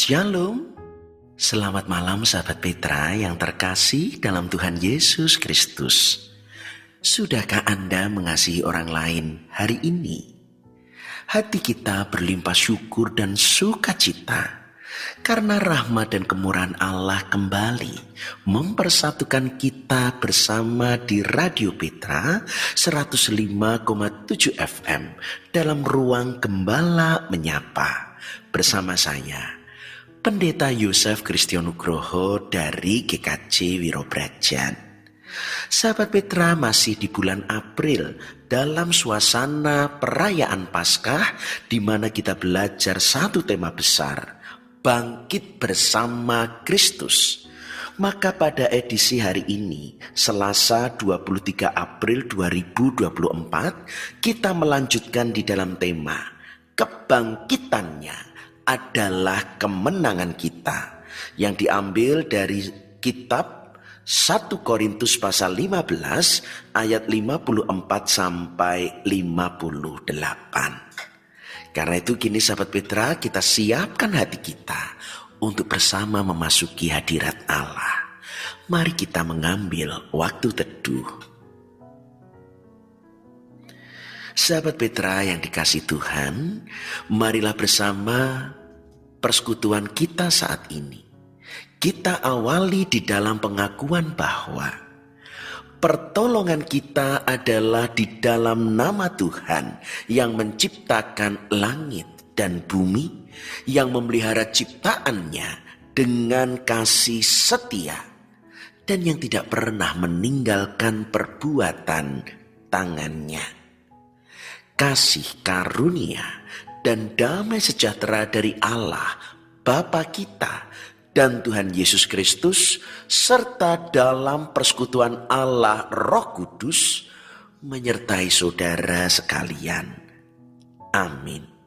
Shalom, selamat malam sahabat Petra yang terkasih dalam Tuhan Yesus Kristus. Sudahkah Anda mengasihi orang lain hari ini? Hati kita berlimpah syukur dan sukacita karena rahmat dan kemurahan Allah kembali mempersatukan kita bersama di Radio Petra 105,7 FM dalam ruang Gembala Menyapa bersama saya, Pendeta Yosef Kristianugroho dari GKJ Wirobrajan. Sahabat Petra, masih di bulan April dalam suasana perayaan Paskah, di mana kita belajar satu tema besar, bangkit bersama Kristus. Maka pada edisi hari ini, Selasa 23 April 2024, kita melanjutkan di dalam tema kebangkitannya adalah kemenangan kita, yang diambil dari kitab 1 Korintus pasal 15 ayat 54 sampai 58. Karena itu kini sahabat Petra, kita siapkan hati kita untuk bersama memasuki hadirat Allah. Mari kita mengambil waktu teduh. Sahabat Petra yang dikasihi Tuhan, marilah bersama persekutuan kita saat ini. Kita awali di dalam pengakuan bahwa pertolongan kita adalah di dalam nama Tuhan yang menciptakan langit dan bumi, yang memelihara ciptaannya dengan kasih setia, dan yang tidak pernah meninggalkan perbuatan tangannya. Kasih karunia dan damai sejahtera dari Allah Bapa kita dan Tuhan Yesus Kristus, serta dalam persekutuan Allah Roh Kudus menyertai saudara sekalian. Amin.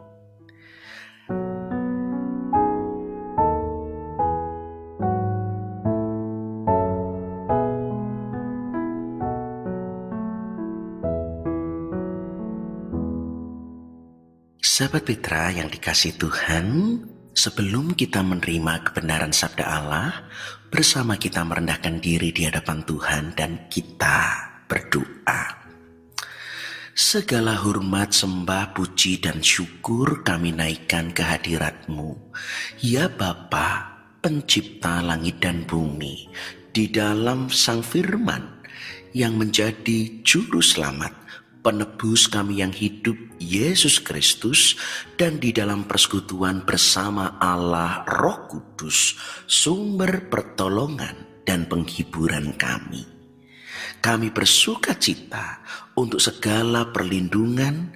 Sahabat Petra yang dikasihi Tuhan, sebelum kita menerima kebenaran sabda Allah, bersama kita merendahkan diri di hadapan Tuhan dan kita berdoa. Segala hormat, sembah, puji, dan syukur kami naikkan ke hadirat-Mu, ya Bapa, pencipta langit dan bumi, di dalam Sang Firman yang menjadi juru selamat, penebus kami yang hidup, Yesus Kristus, dan di dalam persekutuan bersama Allah Roh Kudus, sumber pertolongan dan penghiburan kami. Kami bersuka cita untuk segala perlindungan,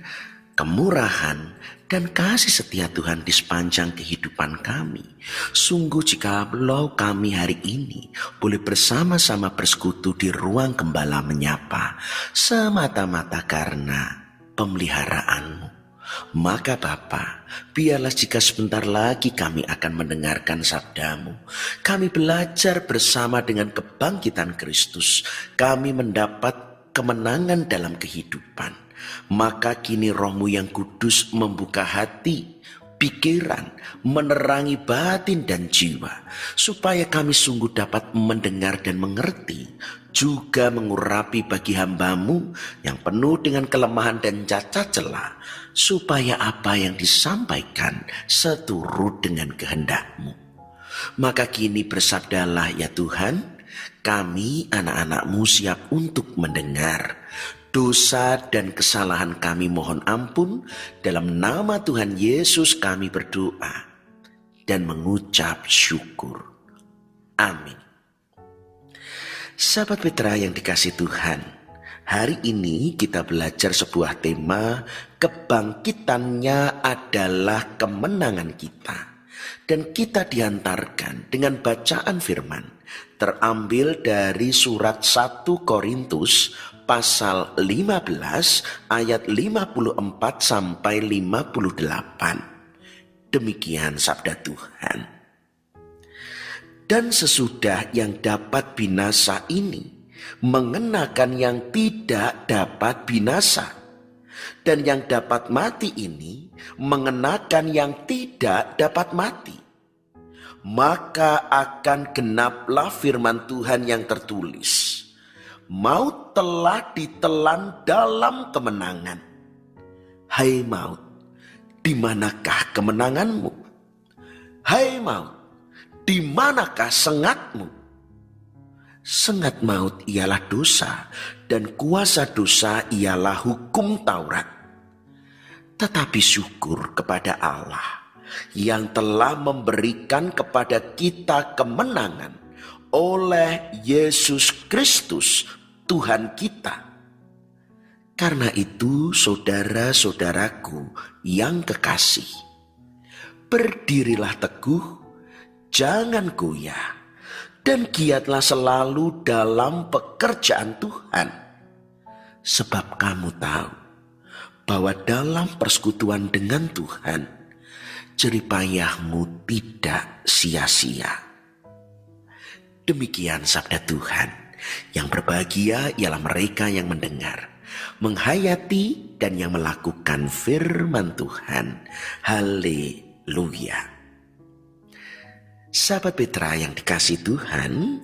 kemurahan, dan kasih setia Tuhan di sepanjang kehidupan kami. Sungguh jikalau kami hari ini boleh bersama-sama bersekutu di ruang Gembala Menyapa, semata-mata karena pemeliharaan-Mu. Maka Bapa, biarlah jika sebentar lagi kami akan mendengarkan sabda-Mu, kami belajar bersama dengan kebangkitan Kristus, kami mendapat kemenangan dalam kehidupan. Maka kini Roh-Mu yang kudus membuka hati, pikiran, menerangi batin dan jiwa, supaya kami sungguh dapat mendengar dan mengerti, juga mengurapi bagi hamba-Mu yang penuh dengan kelemahan dan cacat celah, supaya apa yang disampaikan seturut dengan kehendak-Mu. Maka kini bersabdalah ya Tuhan, kami anak-anak-Mu siap untuk mendengar. Dosa dan kesalahan kami mohon ampun, dalam nama Tuhan Yesus kami berdoa dan mengucap syukur. Amin. Sahabat Petra yang dikasihi Tuhan, hari ini kita belajar sebuah tema, kebangkitannya adalah kemenangan kita. Dan kita diantarkan dengan bacaan firman terambil dari surat 1 Korintus pasal 15 ayat 54 sampai 58. Demikian sabda Tuhan. Dan sesudah yang dapat binasa ini mengenakan yang tidak dapat binasa, dan yang dapat mati ini mengenakan yang tidak dapat mati. maka akan genaplah firman Tuhan yang tertulis. Maut telah ditelan dalam kemenangan. Hai maut, di manakah kemenanganmu? Hai maut, di manakah sengatmu? Sengat maut ialah dosa, dan kuasa dosa ialah hukum Taurat. Tetapi syukur kepada Allah yang telah memberikan kepada kita kemenangan oleh Yesus Kristus Tuhan kita. Karena itu saudara-saudaraku yang kekasih, berdirilah teguh, jangan goyah, dan giatlah selalu dalam pekerjaan Tuhan. Sebab kamu tahu bahwa dalam persekutuan dengan Tuhan, jeripayahmu tidak sia-sia. Demikian sabda Tuhan. Yang berbahagia ialah mereka yang mendengar, menghayati, dan yang melakukan firman Tuhan. Haleluya. Sahabat Petra yang dikasihi Tuhan,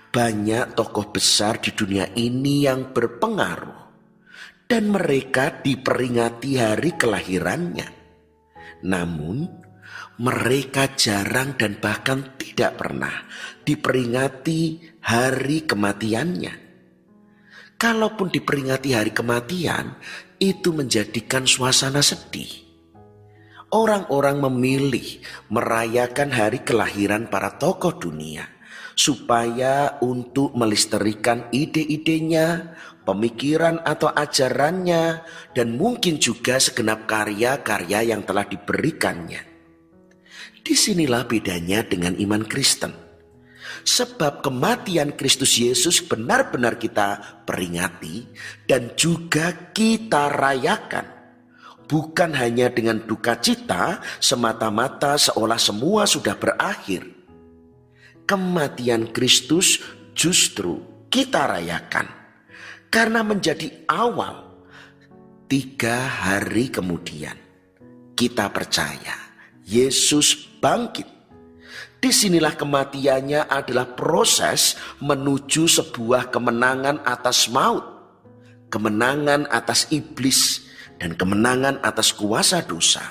banyak tokoh besar di dunia ini yang berpengaruh, dan mereka diperingati hari kelahirannya. Namun mereka jarang dan bahkan tidak pernah diperingati hari kematiannya. Kalaupun diperingati hari kematian, itu menjadikan suasana sedih. Orang-orang memilih merayakan hari kelahiran para tokoh dunia supaya untuk melestarikan ide-idenya, pemikiran atau ajarannya, dan mungkin juga segenap karya-karya yang telah diberikannya. Disinilah bedanya dengan iman Kristen. Sebab kematian Kristus Yesus benar-benar kita peringati dan juga kita rayakan. Bukan hanya dengan duka cita semata-mata seolah semua sudah berakhir. Kematian Kristus justru kita rayakan karena menjadi awal 3 hari kemudian kita percaya Yesus bangkit. Disinilah kematiannya adalah proses menuju sebuah kemenangan atas maut, kemenangan atas iblis, dan kemenangan atas kuasa dosa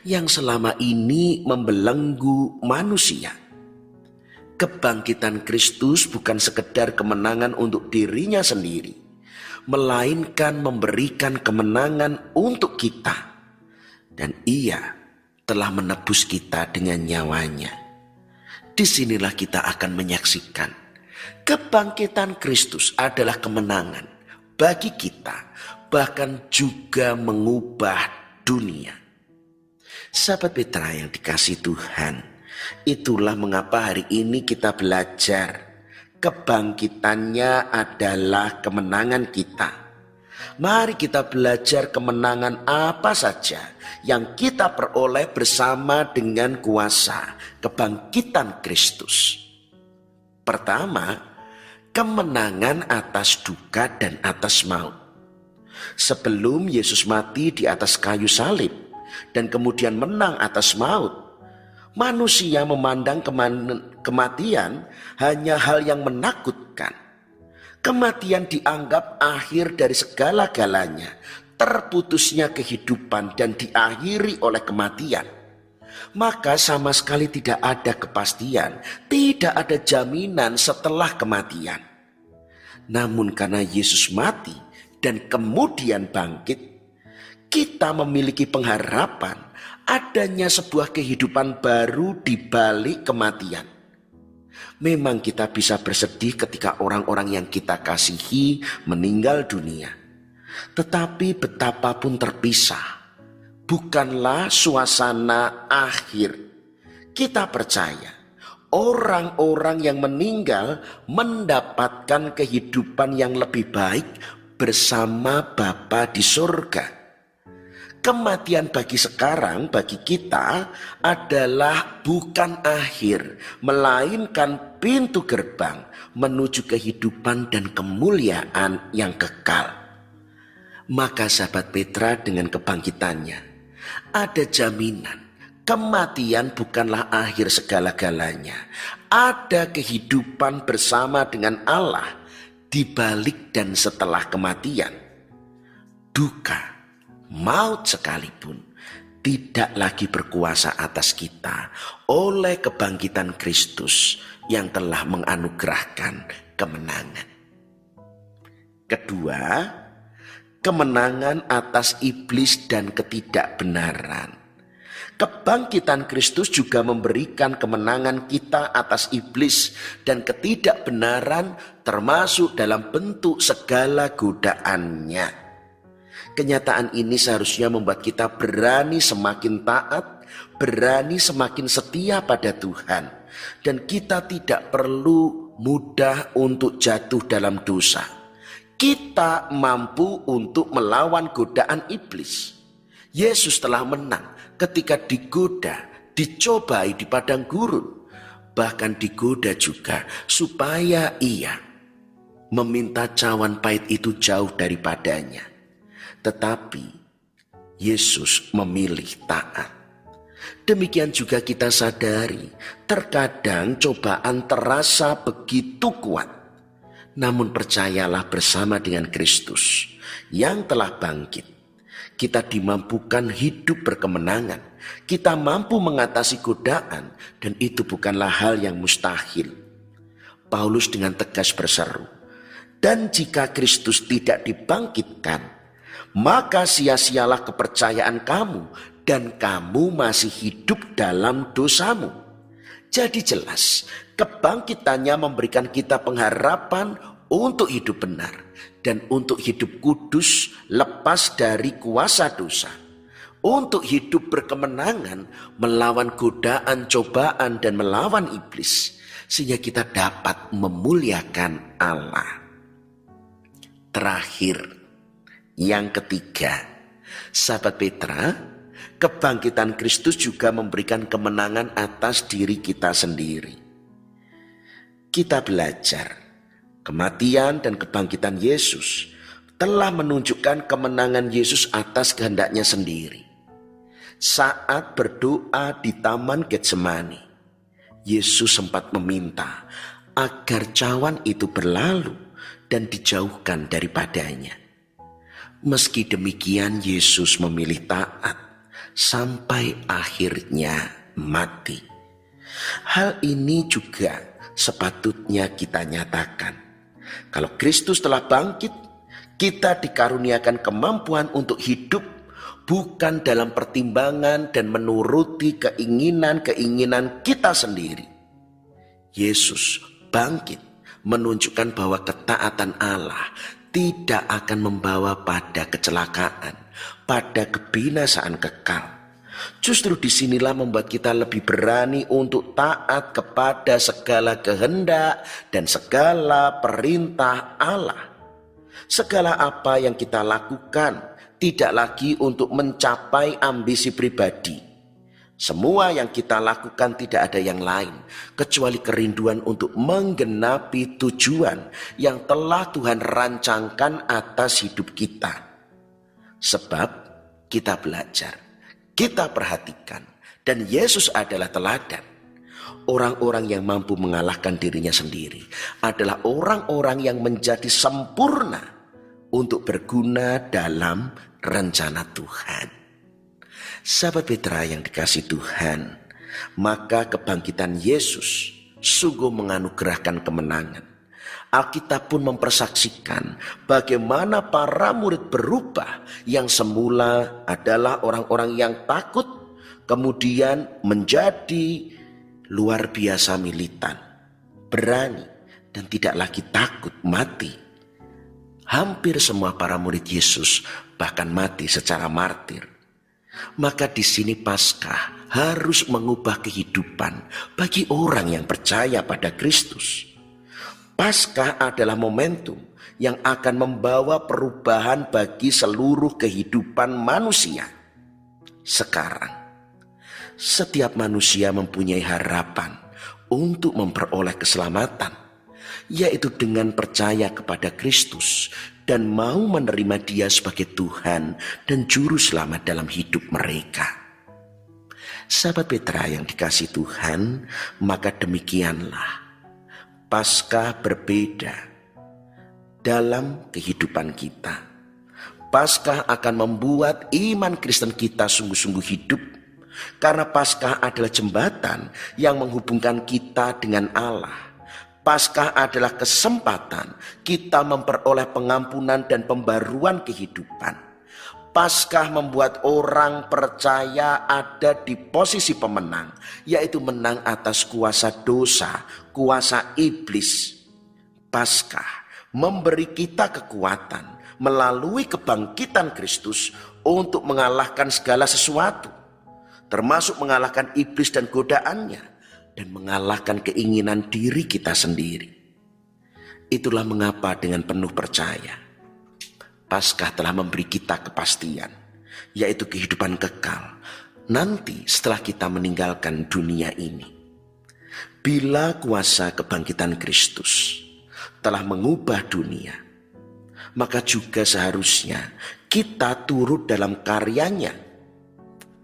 yang selama ini membelenggu manusia. Kebangkitan Kristus bukan sekedar kemenangan untuk dirinya sendiri, melainkan memberikan kemenangan untuk kita. Dan Ia telah menebus kita dengan nyawanya. Disinilah kita akan menyaksikan kebangkitan Kristus adalah kemenangan bagi kita, bahkan juga mengubah dunia. Sahabat Petra yang dikasihi Tuhan, itulah mengapa hari ini kita belajar kebangkitannya adalah kemenangan kita. Mari kita belajar kemenangan apa saja yang kita peroleh bersama dengan kuasa kebangkitan Kristus. Pertama, kemenangan atas duka dan atas maut. Sebelum Yesus mati di atas kayu salib dan kemudian menang atas maut, manusia memandang kematian hanya hal yang menakutkan. Kematian dianggap akhir dari segala-galanya, terputusnya kehidupan dan diakhiri oleh kematian. Maka sama sekali tidak ada kepastian, tidak ada jaminan setelah kematian. Namun karena Yesus mati dan kemudian bangkit, kita memiliki pengharapan adanya sebuah kehidupan baru di balik kematian. Memang kita bisa bersedih ketika orang-orang yang kita kasihi meninggal dunia. Tetapi betapapun terpisah, bukanlah suasana akhir. Kita percaya orang-orang yang meninggal mendapatkan kehidupan yang lebih baik bersama Bapa di surga. Kematian bagi sekarang, bagi kita adalah bukan akhir, melainkan pintu gerbang menuju kehidupan dan kemuliaan yang kekal. Maka sahabat Petra dengan kebangkitannya, ada jaminan Kematian bukanlah akhir segala-galanya. Ada kehidupan bersama dengan Allah di balik dan setelah kematian. Duka, maut sekalipun tidak lagi berkuasa atas kita oleh kebangkitan Kristus yang telah menganugerahkan kemenangan. Kedua, kemenangan atas iblis dan ketidakbenaran. Kebangkitan Kristus juga memberikan kemenangan kita atas iblis dan ketidakbenaran, termasuk dalam bentuk segala godaannya. Kenyataan ini seharusnya membuat kita berani semakin taat, berani semakin setia pada Tuhan, dan kita tidak perlu mudah untuk jatuh dalam dosa. Kita mampu untuk melawan godaan iblis. Yesus telah menang ketika digoda, dicobai di padang gurun, bahkan digoda juga supaya ia meminta cawan pahit itu jauh daripadanya. Tetapi Yesus memilih taat. Demikian juga kita sadari, terkadang cobaan terasa begitu kuat. Namun percayalah, bersama dengan Kristus yang telah bangkit, kita dimampukan hidup berkemenangan. Kita mampu mengatasi godaan, dan itu bukanlah hal yang mustahil. Paulus dengan tegas berseru, "Dan jika Kristus tidak dibangkitkan, maka sia-sialah kepercayaan kamu, dan kamu masih hidup dalam dosamu." Jadi jelas, kebangkitannya memberikan kita pengharapan untuk hidup benar dan untuk hidup kudus, lepas dari kuasa dosa, untuk hidup berkemenangan melawan godaan, cobaan, dan melawan iblis, sehingga kita dapat memuliakan Allah. Terakhir, yang ketiga, sahabat Petra, kebangkitan Kristus juga memberikan kemenangan atas diri kita sendiri. Kita belajar, kematian dan kebangkitan Yesus telah menunjukkan kemenangan Yesus atas kehendaknya sendiri. Saat berdoa di Taman Getsemani, Yesus sempat meminta agar cawan itu berlalu dan dijauhkan daripadanya. Meski demikian, Yesus memilih taat sampai akhirnya mati. Hal ini juga sepatutnya kita nyatakan. Kalau Kristus telah bangkit, kita dikaruniakan kemampuan untuk hidup bukan dalam pertimbangan dan menuruti keinginan-keinginan kita sendiri. Yesus bangkit menunjukkan bahwa ketaatan Allah tidak akan membawa pada kecelakaan, pada kebinasaan kekal. Justru disinilah membuat kita lebih berani untuk taat kepada segala kehendak dan segala perintah Allah. Segala apa yang kita lakukan tidak lagi untuk mencapai ambisi pribadi. Semua yang kita lakukan tidak ada yang lain kecuali kerinduan untuk menggenapi tujuan yang telah Tuhan rancangkan atas hidup kita. Sebab kita belajar, kita perhatikan, dan Yesus adalah teladan. Orang-orang yang mampu mengalahkan dirinya sendiri adalah orang-orang yang menjadi sempurna untuk berguna dalam rencana Tuhan. Sahabat Petra yang dikasihi Tuhan, maka kebangkitan Yesus sungguh menganugerahkan kemenangan. Alkitab pun mempersaksikan bagaimana para murid berubah yang semula adalah orang-orang yang takut, kemudian menjadi luar biasa militan, berani, dan tidak lagi takut mati. Hampir semua para murid Yesus bahkan mati secara martir. Maka di sini Paskah harus mengubah kehidupan bagi orang yang percaya pada Kristus. Paskah adalah momentum yang akan membawa perubahan bagi seluruh kehidupan manusia. Sekarang, setiap manusia mempunyai harapan untuk memperoleh keselamatan, yaitu dengan percaya kepada Kristus dan mau menerima Dia sebagai Tuhan dan Juru Selamat dalam hidup mereka. Sahabat Petra yang dikasihi Tuhan, maka demikianlah Paskah berbeda dalam kehidupan kita. Paskah akan membuat iman Kristen kita sungguh-sungguh hidup, karena Paskah adalah jembatan yang menghubungkan kita dengan Allah. Paskah adalah kesempatan kita memperoleh pengampunan dan pembaruan kehidupan. Paskah membuat orang percaya ada di posisi pemenang, yaitu menang atas kuasa dosa, kuasa iblis. Paskah memberi kita kekuatan melalui kebangkitan Kristus untuk mengalahkan segala sesuatu, termasuk mengalahkan iblis dan godaannya, dan mengalahkan keinginan diri kita sendiri. Itulah mengapa dengan penuh percaya Paskah telah memberi kita kepastian, yaitu kehidupan kekal nanti setelah kita meninggalkan dunia ini. Bila kuasa kebangkitan Kristus telah mengubah dunia, maka juga seharusnya kita turut dalam karyanya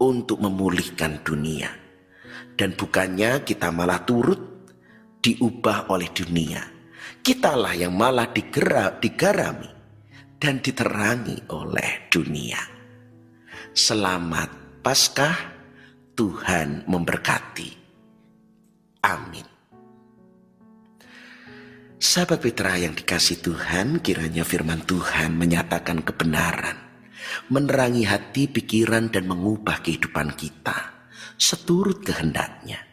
untuk memulihkan dunia. Dan bukannya kita malah turut diubah oleh dunia, kitalah yang malah digarami dan diterangi oleh dunia. Selamat Paskah, Tuhan memberkati. Amin. Sahabat Petra yang dikasihi Tuhan, kiranya firman Tuhan menyatakan kebenaran, menerangi hati, pikiran, dan mengubah kehidupan kita seturut kehendaknya.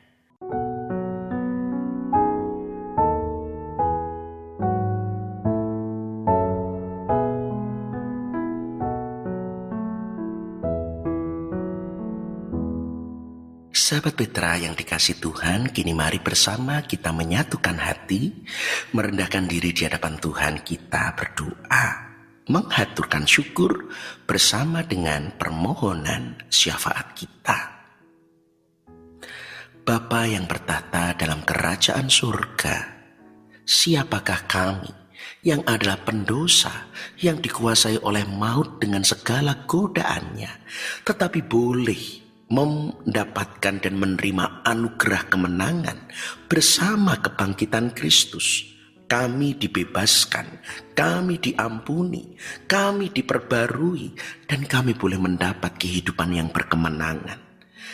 Sahabat Petra yang dikasihi Tuhan, kini mari bersama kita menyatukan hati, merendahkan diri di hadapan Tuhan, kita berdoa, menghaturkan syukur bersama dengan permohonan syafaat kita. Bapa yang bertata dalam kerajaan surga, siapakah kami yang adalah pendosa yang dikuasai oleh maut dengan segala godaannya, tetapi boleh mendapatkan dan menerima anugerah kemenangan bersama kebangkitan Kristus. Kami dibebaskan, kami diampuni, kami diperbarui, dan kami boleh mendapat kehidupan yang berkemenangan.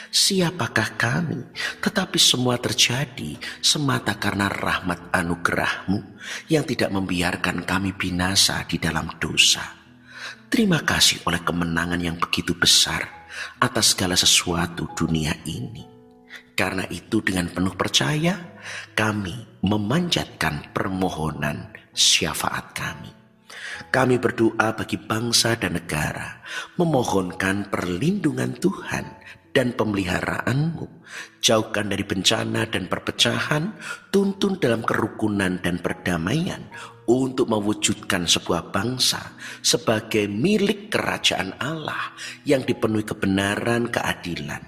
Siapakah kami? Tetapi semua terjadi semata karena rahmat anugerah-Mu yang tidak membiarkan kami binasa di dalam dosa. Terima kasih oleh kemenangan yang begitu besar atas segala sesuatu dunia ini. Karena itu dengan penuh percaya kami memanjatkan permohonan syafaat kami. Kami berdoa bagi bangsa dan negara, memohonkan perlindungan Tuhan dan pemeliharaan-Mu. Jauhkan dari bencana dan perpecahan, tuntun dalam kerukunan dan perdamaian, untuk mewujudkan sebuah bangsa sebagai milik kerajaan Allah yang dipenuhi kebenaran, keadilan,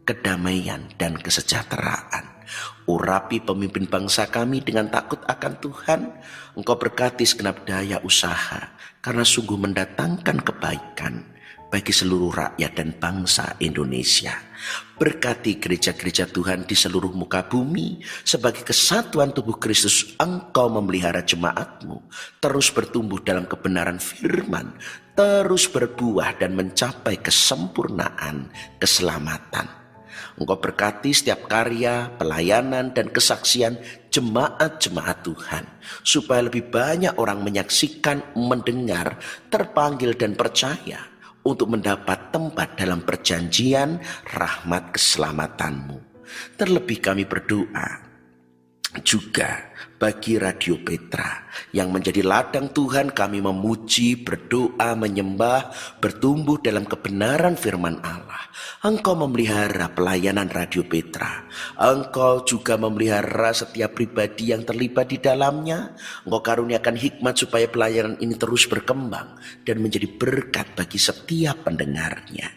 kedamaian, dan kesejahteraan. Urapi pemimpin bangsa kami dengan takut akan Tuhan. Engkau berkati segenap daya usaha, karena sungguh mendatangkan kebaikan bagi seluruh rakyat dan bangsa Indonesia. Berkati gereja-gereja Tuhan di seluruh muka bumi. Sebagai kesatuan tubuh Kristus, Engkau memelihara jemaat-Mu terus bertumbuh dalam kebenaran firman, terus berbuah dan mencapai kesempurnaan keselamatan. Engkau berkati setiap karya, pelayanan, dan kesaksian jemaat-jemaat Tuhan, supaya lebih banyak orang menyaksikan, mendengar, terpanggil, dan percaya untuk mendapat tempat dalam perjanjian rahmat keselamatan-Mu. Terlebih kami berdoa juga bagi Radio Petra yang menjadi ladang Tuhan. Kami memuji, berdoa, menyembah, bertumbuh dalam kebenaran firman Allah. Engkau memelihara pelayanan Radio Petra. Engkau juga memelihara setiap pribadi yang terlibat di dalamnya. Engkau karuniakan hikmat supaya pelayanan ini terus berkembang dan menjadi berkat bagi setiap pendengarnya.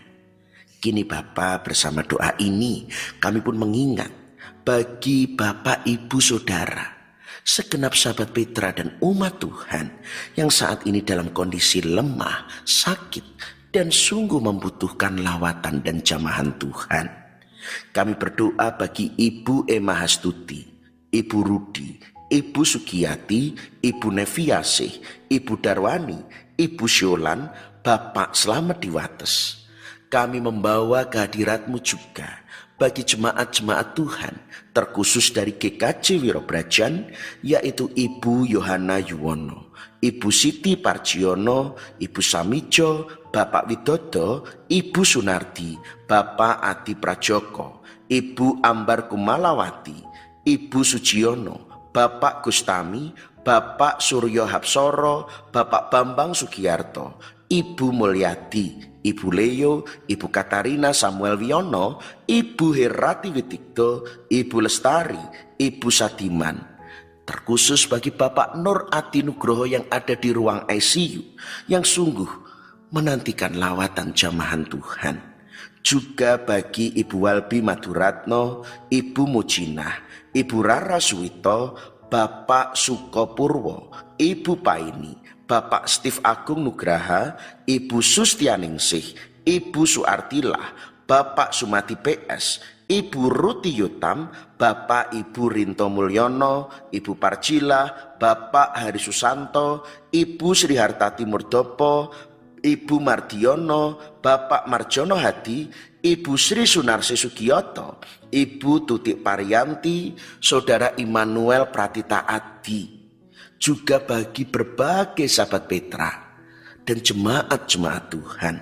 Kini Bapa, bersama doa ini kami pun mengingat bagi Bapak, Ibu, Saudara, segenap sahabat Petra dan umat Tuhan yang saat ini dalam kondisi lemah, sakit, dan sungguh membutuhkan lawatan dan jamahan Tuhan. Kami berdoa bagi Ibu Emma Hastuti, Ibu Rudi, Ibu Sugiyati, Ibu Neviasih, Ibu Darwani, Ibu Syolan, Bapak Slamet di Wates. Kami membawa kehadirat-Mu juga bagi jemaat-jemaat Tuhan, terkhusus dari GKJ Wirobrajan, yaitu Ibu Yohana Yuwono, Ibu Siti Parjiono, Ibu Samijo, Bapak Widodo, Ibu Sunardi, Bapak Adi Prajoko, Ibu Ambar Kumalawati, Ibu Sujiono, Bapak Gustami, Bapak Suryo Hapsoro, Bapak Bambang Sugiyarto, Ibu Mulyadi, Ibu Leo, Ibu Katarina Samuel Wiono, Ibu Herati Witikto, Ibu Lestari, Ibu Sadiman. Terkhusus bagi Bapak Nur Adi Nugroho yang ada di ruang ICU, yang sungguh menantikan lawatan jamahan Tuhan. Juga bagi Ibu Walbi Maduratno, Ibu Mujinah, Ibu Rara Suwito, Bapak Sukopurwo, Ibu Paini, Bapak Steve Agung Nugraha, Ibu Sustianingsih, Ibu Suartilah, Bapak Sumati PS, Ibu Ruti Yutam, Bapak Ibu Rinto Mulyono, Ibu Parjila, Bapak Hari Susanto, Ibu Sri Hartati Murdopo, Ibu Mardiono, Bapak Marjono Hadi, Ibu Sri Sunarsi Sugiyoto, Ibu Tutik Parianti, Saudara Immanuel Pratita Adi. Juga bagi berbagai sahabat Petra dan jemaat-jemaat Tuhan,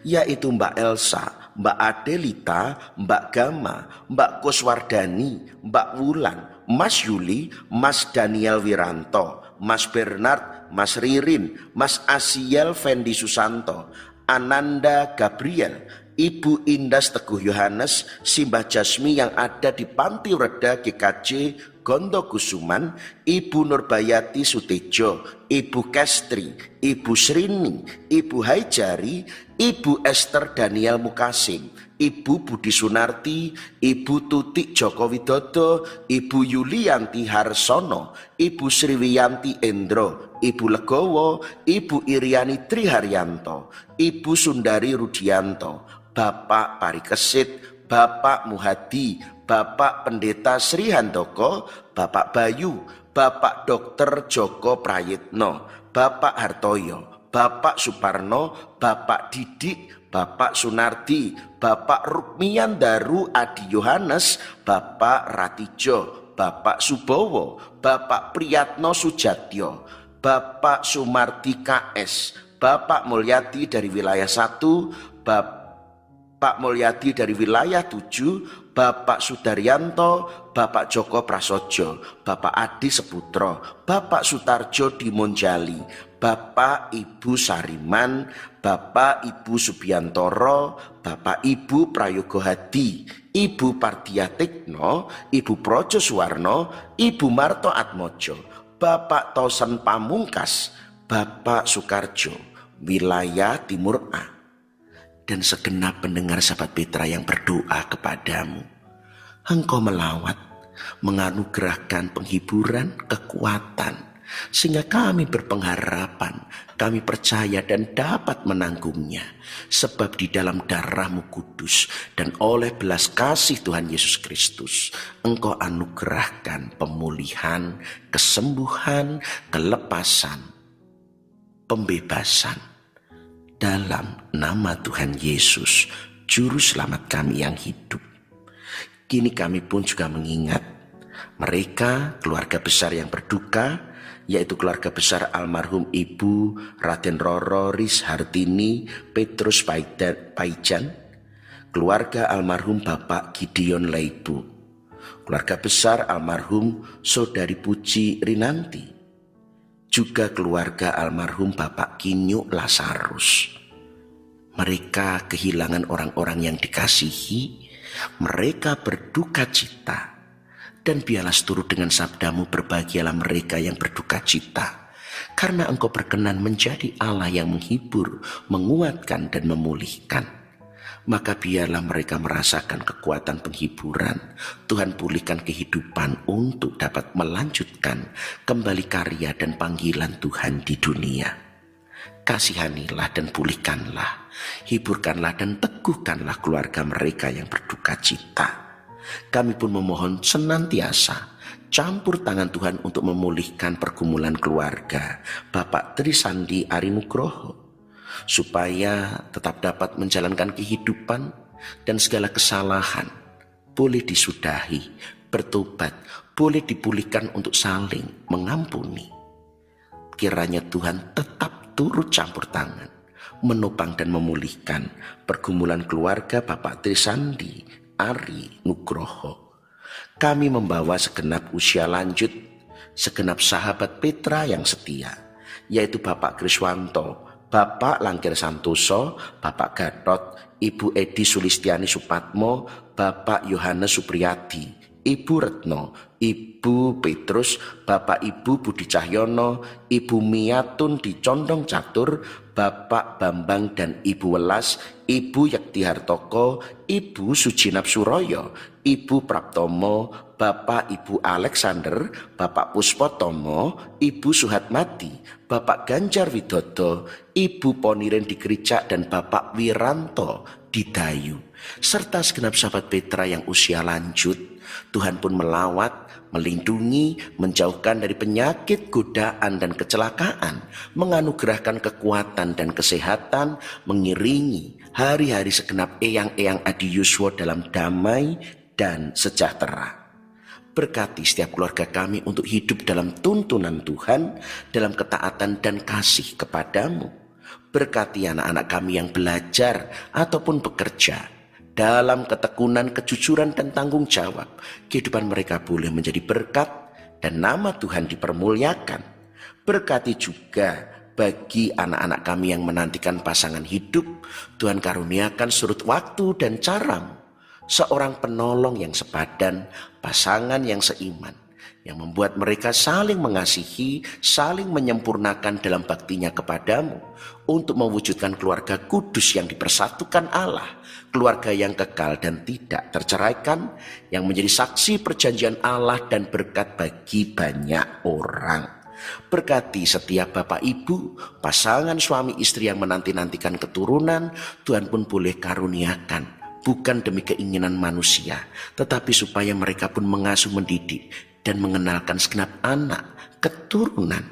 yaitu Mbak Elsa, Mbak Adelita, Mbak Gama, Mbak Kuswardani, Mbak Wulan, Mas Yuli, Mas Daniel Wiranto, Mas Bernard, Mas Ririn, Mas Asiel Fendi Susanto, Ananda Gabriel, Ibu Indas Teguh Yohanes, Simbah Jasmi yang ada di Panti Reda GKJ Gondo Kusuman, Ibu Nurbayati Sutejo, Ibu Kestri, Ibu Srini, Ibu Haijari, Ibu Esther Daniel Mukasim, Ibu Budi Sunarti, Ibu Tutik Joko Widodo, Ibu Yulianti Harsono, Ibu Sriwiyanti Endro, Ibu Legowo, Ibu Iriani Triharyanto, Ibu Sundari Rudianto, Bapak Parikesit, Bapak Muhadi, Bapak Pendeta Sri Handoko, Bapak Bayu, Bapak Dr. Joko Prayitno, Bapak Hartoyo, Bapak Suparno, Bapak Didik, Bapak Sunardi, Bapak Rukmian Daru Adi Yohanes, Bapak Ratijo, Bapak Subowo, Bapak Priyatno Sujatyo, Bapak Sumardi KS, Bapak Mulyadi dari wilayah 1, Bapak Mulyadi dari wilayah 7, Bapak Sudaryanto, Bapak Joko Prasojo, Bapak Adi Seputro, Bapak Sutarjo di Monjali, Bapak Ibu Sariman, Bapak Ibu Subiantoro, Bapak Ibu Prayogo Hadi, Ibu Pardia Tekno, Ibu Projo Suwarno, Ibu Marto Atmojo, Bapak Tosan Pamungkas, Bapak Sukarjo, wilayah Timur A, dan segenap pendengar sahabat Petra yang berdoa kepadamu. Engkau melawat, menganugerahkan penghiburan, kekuatan, sehingga kami berpengharapan, kami percaya dan dapat menanggungnya. Sebab di dalam darah-Mu kudus dan oleh belas kasih Tuhan Yesus Kristus, Engkau anugerahkan pemulihan, kesembuhan, kelepasan, pembebasan, dalam nama Tuhan Yesus, Juru Selamat kami yang hidup. Kini kami pun juga mengingat mereka, keluarga besar yang berduka, yaitu keluarga besar almarhum Ibu Raden Roro Ris Hartini Petrus Paijan, keluarga almarhum Bapak Gideon Leibu, keluarga besar almarhum Saudari Puji Rinanti, juga keluarga almarhum Bapak Kinyu Lasarus. Mereka kehilangan orang-orang yang dikasihi, mereka berduka cita. Dan biarlah seturut dengan sabda-Mu, berbahagialah mereka yang berduka cita, karena Engkau berkenan menjadi Allah yang menghibur, menguatkan dan memulihkan. Maka biarlah mereka merasakan kekuatan penghiburan. Tuhan pulihkan kehidupan untuk dapat melanjutkan kembali karya dan panggilan Tuhan di dunia. Kasihanilah dan pulihkanlah, hiburkanlah dan teguhkanlah keluarga mereka yang berduka cita. Kami pun memohon senantiasa campur tangan Tuhan untuk memulihkan pergumulan keluarga Bapak Trisandi Ari Nugroho, supaya tetap dapat menjalankan kehidupan dan segala kesalahan boleh disudahi, bertobat, boleh dipulihkan untuk saling mengampuni. Kiranya Tuhan tetap turut campur tangan, menopang dan memulihkan pergumulan keluarga Bapak Trisandi Ari Nugroho. Kami membawa segenap usia lanjut, segenap sahabat Petra yang setia, yaitu Bapak Kriswanto, Bapak Langkir Santoso, Bapak Gatot, Ibu Edi Sulistiani Supatmo, Bapak Yohanes Supriyadi, Ibu Retno, Ibu Petrus, Bapak Ibu Budi Cahyono, Ibu Miatun di Condong Catur, Bapak Bambang dan Ibu Welas, Ibu Yakti Hartoko, Ibu Sujinap Suroyo, Ibu Praptomo, Bapak Ibu Alexander, Bapak Puspotomo, Ibu Suhatmati, Bapak Ganjar Widodo, Ibu Poniren di Gereja dan Bapak Wiranto di Dayu, serta segenap sahabat Petra yang usia lanjut. Tuhan pun melawat, melindungi, menjauhkan dari penyakit, godaan dan kecelakaan, menganugerahkan kekuatan dan kesehatan, mengiringi hari-hari segenap eyang-eyang Adi Yuswo dalam damai dan sejahtera. Berkati setiap keluarga kami untuk hidup dalam tuntunan Tuhan, dalam ketaatan dan kasih kepadamu. Berkati anak-anak kami yang belajar ataupun bekerja dalam ketekunan, kejujuran dan tanggung jawab. Kehidupan mereka boleh menjadi berkat dan nama Tuhan dipermuliakan. Berkati juga bagi anak-anak kami yang menantikan pasangan hidup. Tuhan karuniakan surut waktu dan caramu, seorang penolong yang sepadan, pasangan yang seiman, yang membuat mereka saling mengasihi, saling menyempurnakan dalam baktinya kepadamu, untuk mewujudkan keluarga kudus yang dipersatukan Allah, keluarga yang kekal dan tidak terceraikan, yang menjadi saksi perjanjian Allah dan berkat bagi banyak orang. Berkati setiap bapak ibu, pasangan suami istri yang menanti-nantikan keturunan. Tuhan pun boleh karuniakan, bukan demi keinginan manusia, tetapi supaya mereka pun mengasuh, mendidik, dan mengenalkan segenap anak keturunan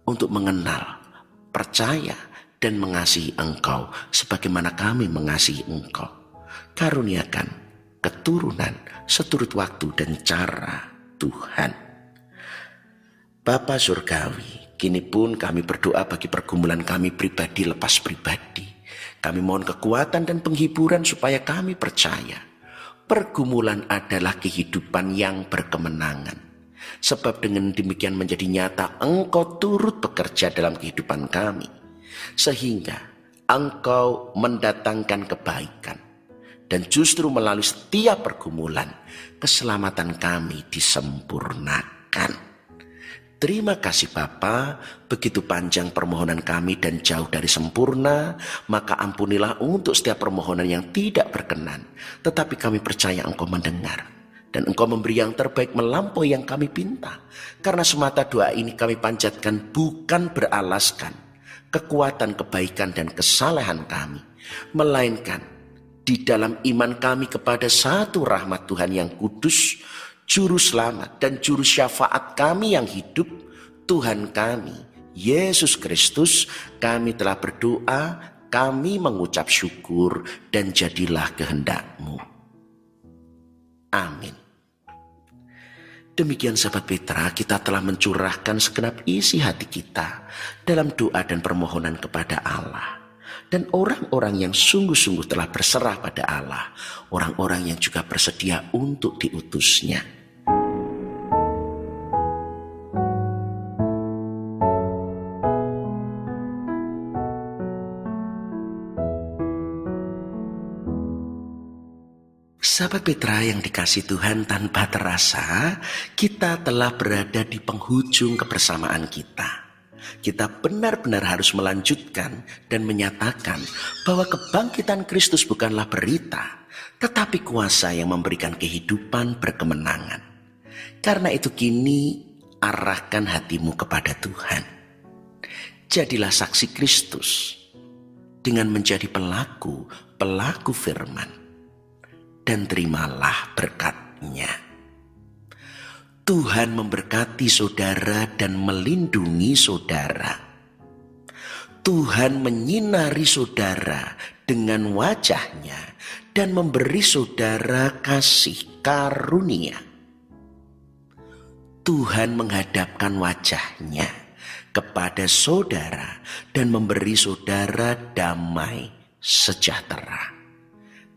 untuk mengenal, percaya, dan mengasihi Engkau sebagaimana kami mengasihi Engkau. Karuniakan keturunan seturut waktu dan cara Tuhan. Bapa Surgawi, kini pun kami berdoa bagi pergumulan kami pribadi lepas pribadi. Kami mohon kekuatan dan penghiburan supaya kami percaya pergumulan adalah kehidupan yang berkemenangan. Sebab dengan demikian menjadi nyata Engkau turut bekerja dalam kehidupan kami, sehingga Engkau mendatangkan kebaikan. Dan justru melalui setiap pergumulan, keselamatan kami disempurnakan. Terima kasih Bapa, begitu panjang permohonan kami dan jauh dari sempurna, maka ampunilah untuk setiap permohonan yang tidak berkenan. Tetapi kami percaya Engkau mendengar, dan Engkau memberi yang terbaik melampaui yang kami pinta. Karena semata doa ini kami panjatkan bukan beralaskan kekuatan, kebaikan dan kesalehan kami, melainkan di dalam iman kami kepada satu rahmat Tuhan yang kudus, Juru Selamat dan Juru Syafaat kami yang hidup, Tuhan kami, Yesus Kristus. Kami telah berdoa, kami mengucap syukur, dan jadilah kehendak-Mu. Amin. Demikian sahabat Petra, kita telah mencurahkan segenap isi hati kita dalam doa dan permohonan kepada Allah. Dan orang-orang yang sungguh-sungguh telah berserah pada Allah, orang-orang yang juga bersedia untuk diutusnya. Sahabat Petra yang dikasihi Tuhan, tanpa terasa kita telah berada di penghujung kebersamaan kita. Kita benar-benar harus melanjutkan dan menyatakan bahwa kebangkitan Kristus bukanlah berita, tetapi kuasa yang memberikan kehidupan berkemenangan. Karena itu kini arahkan hatimu kepada Tuhan. Jadilah saksi Kristus dengan menjadi pelaku firman, dan terimalah berkat-Nya. Tuhan memberkati saudara dan melindungi saudara. Tuhan menyinari saudara dengan wajah-Nya dan memberi saudara kasih karunia. Tuhan menghadapkan wajah-Nya kepada saudara dan memberi saudara damai sejahtera.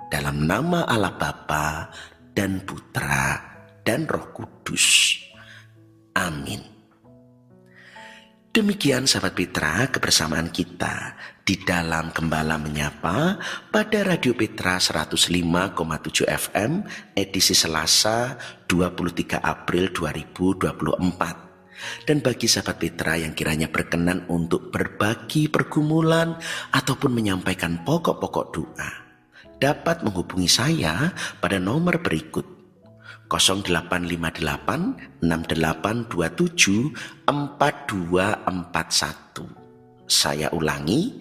Dalam nama Allah Bapa dan Putra dan Roh Kudus. Amin. Demikian sahabat Petra, kebersamaan kita di dalam Gembala Menyapa pada Radio Petra 105,7 FM edisi Selasa 23 April 2024. Dan bagi sahabat Petra yang kiranya berkenan untuk berbagi pergumulan ataupun menyampaikan pokok-pokok doa, dapat menghubungi saya pada nomor berikut 0858 6827 4241. Saya ulangi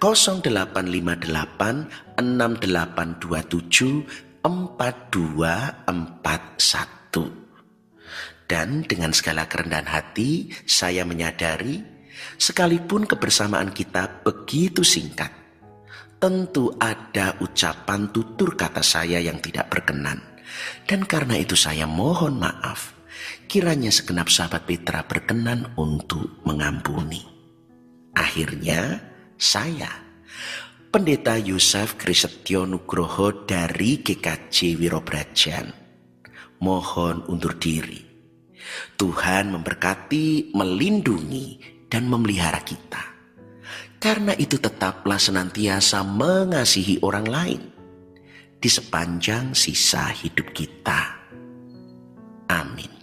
0858 6827 4241. Dan dengan segala kerendahan hati, saya menyadari sekalipun kebersamaan kita begitu singkat, tentu ada ucapan tutur kata saya yang tidak berkenan. Dan karena itu saya mohon maaf, kiranya segenap sahabat Petra berkenan untuk mengampuni. Akhirnya saya, Pendeta Yusuf Krisetyo Nugroho dari GKJ Wirobrajan, mohon undur diri. Tuhan memberkati, melindungi, dan memelihara kita. Karena itu tetaplah senantiasa mengasihi orang lain di sepanjang sisa hidup kita. Amin.